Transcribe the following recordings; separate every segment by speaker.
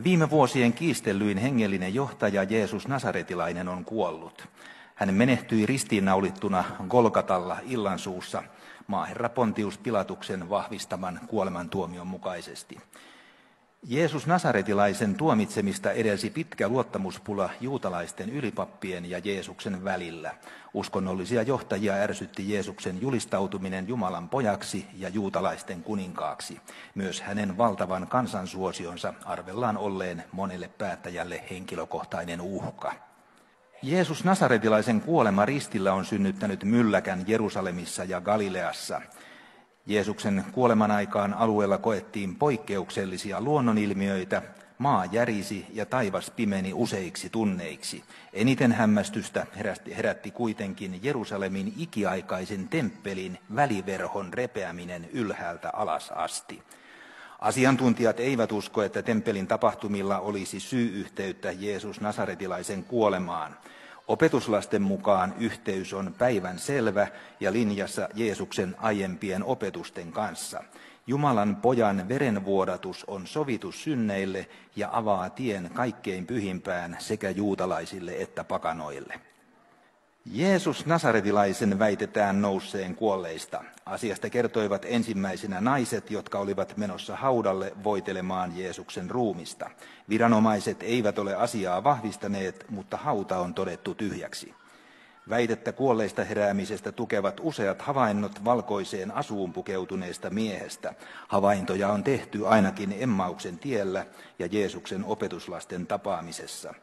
Speaker 1: Viime vuosien kiistellyin hengellinen johtaja Jeesus Nasaretilainen on kuollut. Hän menehtyi ristiinnaulittuna Golgatalla illansuussa maaherra Pontius Pilatuksen vahvistaman kuolemantuomion mukaisesti. Jeesus Nasaretilaisen tuomitsemista edelsi pitkä luottamuspula juutalaisten ylipappien ja Jeesuksen välillä. Uskonnollisia johtajia ärsytti Jeesuksen julistautuminen Jumalan pojaksi ja juutalaisten kuninkaaksi. Myös hänen valtavan kansansuosionsa arvellaan olleen monelle päättäjälle henkilökohtainen uhka. Jeesus Nasaretilaisen kuolema ristillä on synnyttänyt mylläkän Jerusalemissa ja Galileassa. Jeesuksen kuoleman aikaan alueella koettiin poikkeuksellisia luonnonilmiöitä, maa järisi ja taivas pimeni useiksi tunneiksi. Eniten hämmästystä herätti kuitenkin Jerusalemin ikiaikaisen temppelin väliverhon repeäminen ylhäältä alas asti. Asiantuntijat eivät usko, että temppelin tapahtumilla olisi syy-yhteyttä Jeesus Nasaretilaisen kuolemaan. Opetuslasten mukaan yhteys on päivänselvä ja linjassa Jeesuksen aiempien opetusten kanssa. Jumalan pojan verenvuodatus on sovitus synneille ja avaa tien kaikkein pyhimpään sekä juutalaisille että pakanoille. Jeesus Nasaretilaisen väitetään nousseen kuolleista. Asiasta kertoivat ensimmäisenä naiset, jotka olivat menossa haudalle voitelemaan Jeesuksen ruumista. Viranomaiset eivät ole asiaa vahvistaneet, mutta hauta on todettu tyhjäksi. Väitettä kuolleista heräämisestä tukevat useat havainnot valkoiseen asuun pukeutuneesta miehestä. Havaintoja on tehty ainakin Emmauksen tiellä ja Jeesuksen opetuslasten tapaamisessa.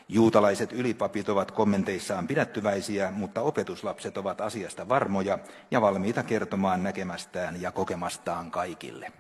Speaker 1: Juutalaiset ylipapit ovat kommenteissaan pidättyväisiä, mutta opetuslapset ovat asiasta varmoja ja valmiita kertomaan näkemästään ja kokemastaan kaikille.